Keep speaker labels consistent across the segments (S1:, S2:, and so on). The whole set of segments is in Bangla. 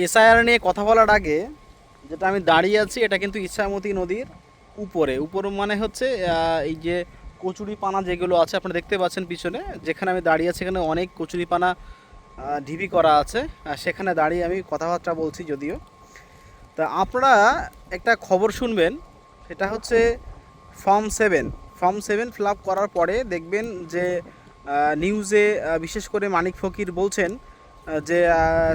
S1: এসআইআর নিয়ে কথা বলার আগে যেটা আমি দাঁড়িয়ে আছি এটা কিন্তু ইছামতি নদীর উপরে মানে হচ্ছে এই যে কচুরিপানা যেগুলো আছে আপনারা দেখতে পাচ্ছেন পিছনে, যেখানে আমি দাঁড়িয়ে আছি এখানে অনেক কচুরিপানা ঢিবি করা আছে। সেখানে দাঁড়িয়ে আমি কথাবার্তা বলছি যদিও। তা আপনারা একটা খবর শুনবেন, সেটা হচ্ছে ফর্ম 7 ফিল আপ করার পরে দেখবেন যে নিউজে বিশেষ করে মানিক ফকির বলছেন যে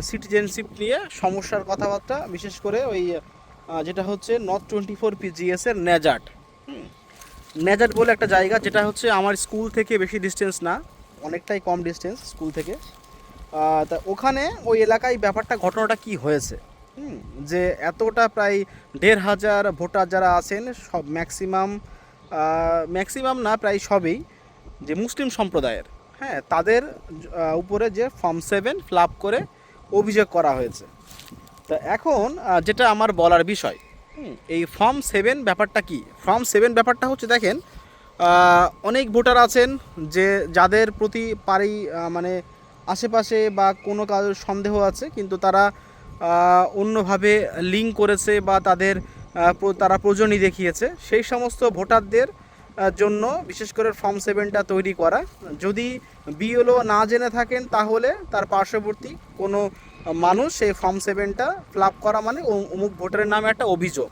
S1: সিটিজেনশিপ নিয়ে সমস্যার কথাবার্তা, বিশেষ করে ওই যেটা হচ্ছে নর্থ 24 পিজিএস এর ন্যাজাট। ন্যাজাট বলে একটা জায়গা, যেটা হচ্ছে আমার স্কুল থেকে বেশি ডিস্টেন্স না, অনেকটাই কম ডিস্টেন্স স্কুল থেকে। তা ওখানে ওই এলাকায় ব্যাপারটা ঘটনাটা কি হয়েছে, যে এতটা প্রায় 1,500 ভোটার যারা আছেন সব ম্যাক্সিমাম না প্রায় সবই যে মুসলিম সম্প্রদায়ের, হ্যাঁ, তাদের উপরে যে ফর্ম 7 ফিল আপ করে অভিযোগ করা হয়েছে। তা এখন যেটা আমার বলার বিষয়, এই ফর্ম 7 ব্যাপারটা কি। ফর্ম 7 ব্যাপারটা হচ্ছে দেখেন, অনেক ভোটার আছেন যে যাদের প্রতি পারি মানে আশেপাশে বা কোনো কারোর সন্দেহ আছে, কিন্তু তারা অন্যভাবে লিঙ্ক করেছে বা তারা প্রয়োজনই দেখিয়েছে, সেই সমস্ত ভোটারদের জন্য বিশেষ করে ফর্ম 7টা তৈরি করা। যদি বিএলও না জেনে থাকেন তাহলে তার পার্শ্ববর্তী কোনো মানুষ সেই ফর্ম 7টা ফিল আপ করা মানে অমুক ভোটারের নামে একটা অভিযোগ,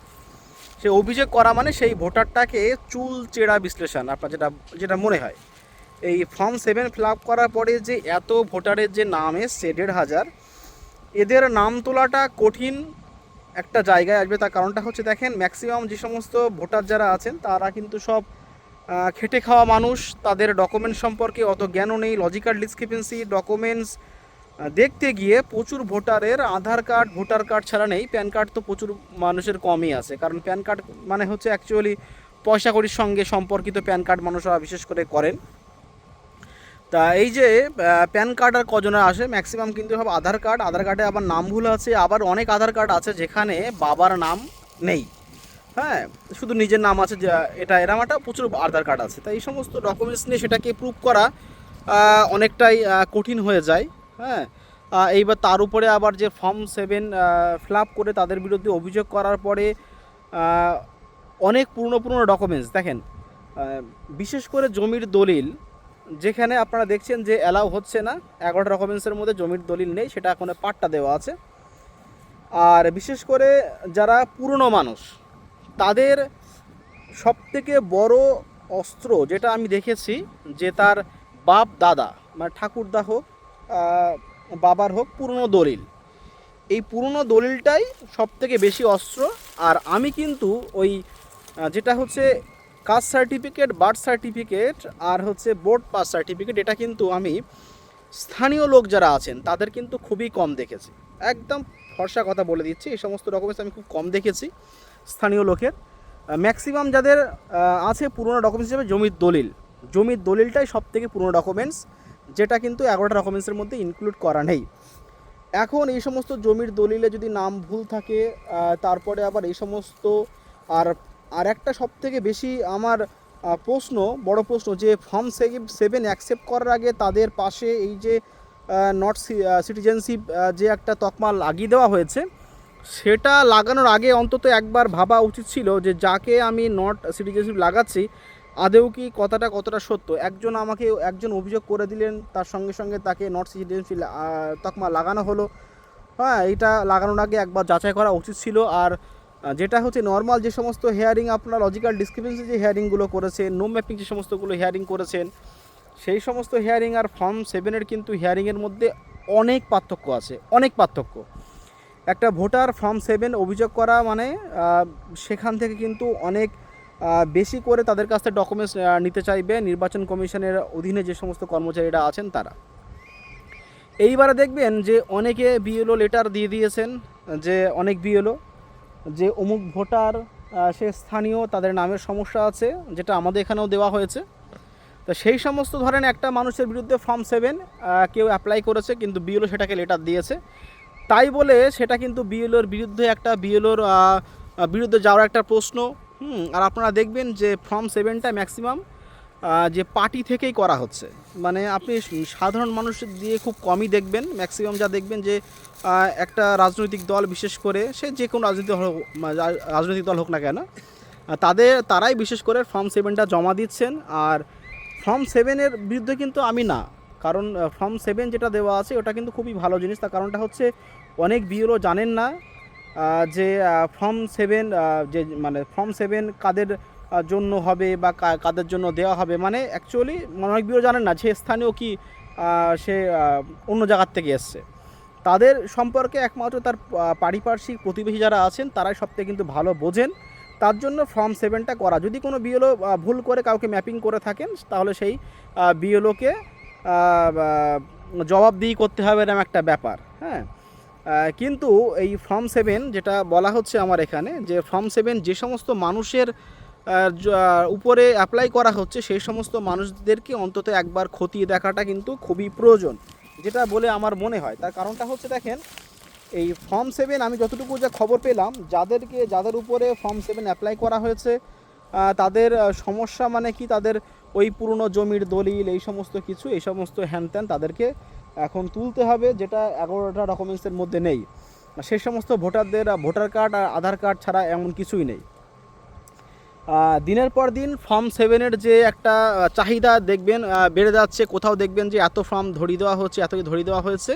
S1: সেই অভিযোগ করা মানে সেই ভোটারটাকে চুল চেরা বিশ্লেষণ আপনার যেটা যেটা মনে হয়। এই ফর্ম 7 ফিল আপ করার পরে যে এত ভোটারের যে নাম এসছে 1,500, এদের নাম তোলাটা কঠিন একটা জায়গায় আসবে। তার কারণটা হচ্ছে দেখেন, ম্যাক্সিমাম যে সমস্ত ভোটার যারা আছেন তারা কিন্তু সব খেটে খাওয়া মানুষ, তাদের ডকুমেন্ট সম্পর্কে অত জ্ঞানও নেই, লজিক্যাল ডিসক্রিপেন্সি ডকুমেন্টস দেখতে গিয়ে প্রচুর ভোটারের আধার কার্ড ভোটার কার্ড ছাড়া নেই, প্যান কার্ড তো প্রচুর মানুষের কমই আছে, কারণ প্যান কার্ড মানে হচ্ছে অ্যাকচুয়ালি পয়সা কড়ির সঙ্গে সম্পর্কিত প্যান কার্ড মানুষরা বিশেষ করে করেন। তা এই যে প্যান কার্ড আর কজনের আসে, ম্যাক্সিমাম কিন্তু সব আধার কার্ডে আবার নাম ভুল আছে, আবার অনেক আধার কার্ড আছে যেখানে বাবার নাম নেই, হ্যাঁ, শুধু নিজের নাম আছে, যে এটা এরম একটা প্রচুর আধার কার্ড আছে। তাই এই সমস্ত ডকুমেন্টস নিয়ে সেটাকে প্রুভ করা অনেকটাই কঠিন হয়ে যায়, হ্যাঁ। এইবার তার উপরে আবার যে ফর্ম 7 ফিল আপ করে তাদের বিরুদ্ধে অভিযোগ করার পরে অনেক পুরনো ডকুমেন্টস দেখেন, বিশেষ করে জমির দলিল, যেখানে আপনারা দেখছেন যে অ্যালাউ হচ্ছে না, 11টা ডকুমেন্টসের মধ্যে জমির দলিল নেই, সেটা এখন পাট্টা দেওয়া আছে। আর বিশেষ করে যারা পুরনো মানুষ, তাদের সবথেকে বড় অস্ত্র যেটা আমি দেখেছি, যে তার বাপ দাদা মানে ঠাকুরদা হোক বাবার হোক, পুরনো দলিল, এই পুরনো দলিলটাই সবথেকে বেশি অস্ত্র। আর আমি কিন্তু ওই যেটা হচ্ছে কাস্ট সার্টিফিকেট, বার্থ সার্টিফিকেট আর হচ্ছে বোর্ড পাস সার্টিফিকেট, এটা কিন্তু আমি স্থানীয় লোক যারা আছেন তাদের কিন্তু খুবই কম দেখেছি। একদম ফর্সা কথা বলে দিচ্ছি, এই সমস্ত ডকুমেন্টস আমি খুব কম দেখেছি স্থানীয় লোকের। ম্যাক্সিমাম যাদের আছে পুরনো ডকুমেন্টস হিসেবে জমির দলিলটাই সব থেকে পুরনো ডকুমেন্টস, যেটা কিন্তু 11টা ডকুমেন্টসের মধ্যে ইনক্লুড করা নেই। এখন এই সমস্ত জমির দলিলে যদি নাম ভুল থাকে, তারপরে আবার এই সমস্ত আর আর একটা সব থেকে বেশি আমার বড় প্রশ্ন, যে ফর্ম 7 অ্যাকসেপ্ট করার আগে তাদের পাশে এই যে নট সিটিজেনশিপ যে একটা তকমা লাগিয়ে দেওয়া হয়েছে, সেটা লাগানোর আগে অন্তত একবার ভাবা উচিত ছিল যে যাকে আমি নট সিটিজেনশিপ লাগাচ্ছি আদেও কি কতটা সত্য। একজন অভিযোগ করে দিলেন, তার সঙ্গে সঙ্গে তাকে নট সিটিজেনশিপ তকমা লাগানো হলো, হ্যাঁ, এটা লাগানোর আগে একবার যাচাই করা উচিত ছিল। আর যেটা হচ্ছে নর্মাল যে সমস্ত হেয়ারিং আপনার লজিক্যাল ডিসক্রিপেন্সি যে হেয়ারিংগুলো করেছেন, নো ম্যাপিং যে সমস্তগুলো হেয়ারিং করেছেন, সেই সমস্ত হেয়ারিং আর ফর্ম 7 কিন্তু হেয়ারিংয়ের মধ্যে অনেক পার্থক্য আছে, অনেক পার্থক্য। একটা ভোটার ফর্ম 7 অভিযোগ করা মানে সেখান থেকে কিন্তু অনেক বেশি করে তাদের কাছ থেকে ডকুমেন্টস নিতে চাইবে নির্বাচন কমিশনের অধীনে যে সমস্ত কর্মচারীরা আছেন তারা। এইবারে দেখবেন যে অনেকে বিএলও লেটার দিয়ে দিয়েছেন, যে অনেক বিএলও যে অমুক ভোটার সে স্থানীয়, তাদের নামের সমস্যা আছে, যেটা আমাদের এখানেও দেওয়া হয়েছে। তো সেই সমস্ত ধরেন একটা মানুষের বিরুদ্ধে ফর্ম 7 কেউ অ্যাপ্লাই করেছে, কিন্তু বিএলও সেটাকে লেটার দিয়েছে, তাই বলে সেটা কিন্তু বিএলওর বিরুদ্ধে বিরুদ্ধে যাওয়ার একটা প্রশ্ন। আর আপনারা দেখবেন যে ফর্ম 7টা ম্যাক্সিমাম যে পার্টি থেকেই করা হচ্ছে। মানে আপনি সাধারণ মানুষ দিয়ে খুব কমই দেখবেন, ম্যাক্সিমাম যা দেখবেন যে একটা রাজনৈতিক দল, বিশেষ করে সে যে কোনো রাজনৈতিক দল হোক না কেন, তারাই বিশেষ করে ফর্ম 7টা জমা দিচ্ছেন। আর ফর্ম 7-এর বিরুদ্ধে কিন্তু আমি না, কারণ ফর্ম 7 যেটা দেওয়া আছে ওটা কিন্তু খুবই ভালো জিনিস। তার কারণটা হচ্ছে অনেক বিএলও জানেন না যে ফর্ম 7 যে মানে ফর্ম 7 কাদের জন্য হবে বা কাদের জন্য দেওয়া হবে। মানে অ্যাকচুয়ালি অনেক বিএলও জানেন না যে স্থানীয় কি সে অন্য জায়গার থেকে এসছে। তাদের সম্পর্কে একমাত্র তার পারিপার্শ্বিক প্রতিবেশী যারা আছেন তারাই সবথেকে কিন্তু ভালো বোঝেন। তার জন্য ফর্ম 7টা করা। যদি কোনো বিএলও ভুল করে কাউকে ম্যাপিং করে থাকেন, তাহলে সেই বিএলওকে জবাবদিহি করতে হবে, এরকম একটা ব্যাপার। হ্যাঁ, কিন্তু এই ফর্ম 7 যেটা বলা হচ্ছে আমার এখানে, যে ফর্ম 7 যে সমস্ত মানুষের উপরে অ্যাপ্লাই করা হচ্ছে, সেই সমস্ত মানুষদেরকে অন্তত একবার খতিয়ে দেখাটা কিন্তু খুবই প্রয়োজন, যেটা বলে আমার মনে হয়। তার কারণটা হচ্ছে, দেখেন, এই ফর্ম 7 আমি যতটুকু যা খবর পেলাম, যাদের উপরে ফর্ম 7 অ্যাপ্লাই করা হয়েছে তাদের সমস্যা মানে কি, তাদের ওই পুরনো জমির দলিল, এই সমস্ত কিছু, এই সমস্ত হ্যানত্যান তাদেরকে এখন তুলতে হবে, যেটা 11টা ডকুমেন্টসের মধ্যে নেই। সেই সমস্ত ভোটারদের ভোটার কার্ড আর আধার কার্ড ছাড়া এমন কিছুই নেই। দিনের পর দিন ফর্ম 7-এর যে একটা চাহিদা দেখবেন বেড়ে যাচ্ছে। কোথাও দেখবেন যে এত ফর্ম ধরিয়ে দেওয়া হচ্ছে, এত ধরিয়ে দেওয়া হয়েছে।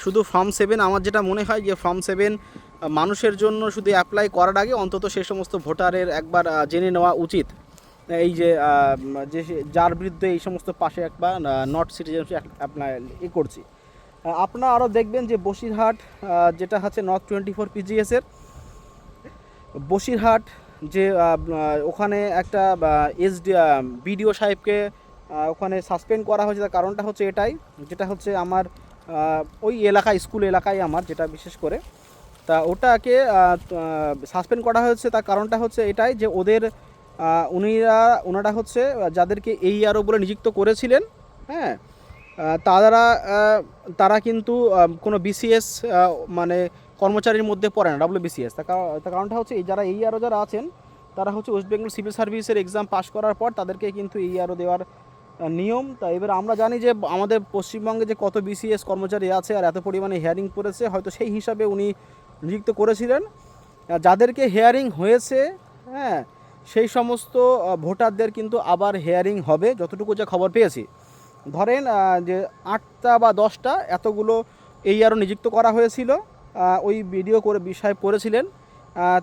S1: শুধু ফর্ম 7 আমার যেটা মনে হয় যে ফর্ম 7 মানুষের জন্য শুধু অ্যাপ্লাই করার আগে অন্তত সেই সমস্ত ভোটারের একবার জেনে নেওয়া উচিত, এই যে যার বিরুদ্ধে এই সমস্ত পাশে একবার নট সিটিজেনশিপ অ্যাপ্লাই করছি। আপনারা আরও দেখবেন যে বসিরহাট, যেটা হচ্ছে নর্থ 24 পিজিএসের বসিরহাট, যে ওখানে একটা বিডিও সাহেবকে ওখানে সাসপেন্ড করা হয়েছে। তার কারণটা হচ্ছে এটাই, যেটা হচ্ছে আমার ওই এলাকায়, স্কুল এলাকায় আমার, যেটা বিশেষ করে তা ওটাকে সাসপেন্ড করা হয়েছে। তার কারণটা হচ্ছে এটাই যে ওনারা হচ্ছে যাদেরকে এইআরও বলে নিযুক্ত করেছিলেন, হ্যাঁ, তারা কিন্তু কোনো বিসিএস মানে কর্মচারীর মধ্যে পড়ে না, WBCS। তার কারণটা হচ্ছে যারা এইআরও যারা আছেন, তারা হচ্ছে ওয়েস্ট বেঙ্গল সিভিল সার্ভিসের এক্সাম পাস করার পর তাদেরকে কিন্তু এইআরও দেওয়ার নিয়ম। তা এবার আমরা জানি যে আমাদের পশ্চিমবঙ্গে যে কত বিসিএস কর্মচারী আছে আর এত পরিমাণে হিয়ারিং পড়েছে, হয়তো সেই হিসাবে উনি নিযুক্ত করেছিলেন। যাদেরকে হিয়ারিং হয়েছে, হ্যাঁ, সেই সমস্ত ভোটারদের কিন্তু আবার হিয়ারিং হবে, যতটুকু যে খবর পেয়েছি। ধরেন যে 8টা বা 10টা এতগুলো এইআরও নিযুক্ত করা হয়েছিল, ওই ভিডিও করে বিষয় করেছিলেন।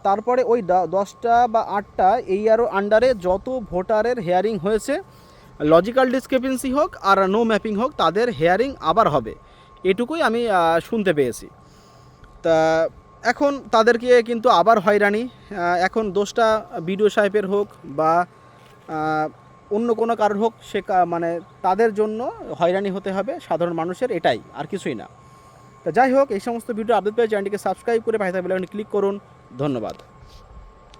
S1: তারপরে ওই 10টা বা 8টা এইআরও আন্ডারে যত ভোটারের হিয়ারিং হয়েছে, লজিক্যাল ডিসক্রিপেন্সি হোক আর নো ম্যাপিং হোক, তাদের হিয়ারিং আবার হবে, এটুকুই আমি শুনতে পেয়েছি। তা এখন তাদেরকে কিন্তু আবার হয়রানি, এখন দোষটা বিডিও সাহেবের হোক বা অন্য কোনো কারোর হোক, মানে তাদের জন্য হয়রানি হতে হবে সাধারণ মানুষের, এটাই, আর কিছুই না। তা যাই হোক, এই সমস্ত ভিডিও আপডেট পেয়ে চ্যানেলটিকে সাবস্ক্রাইব করে পাশে থাকা বেল আইকনে ক্লিক করুন। ধন্যবাদ।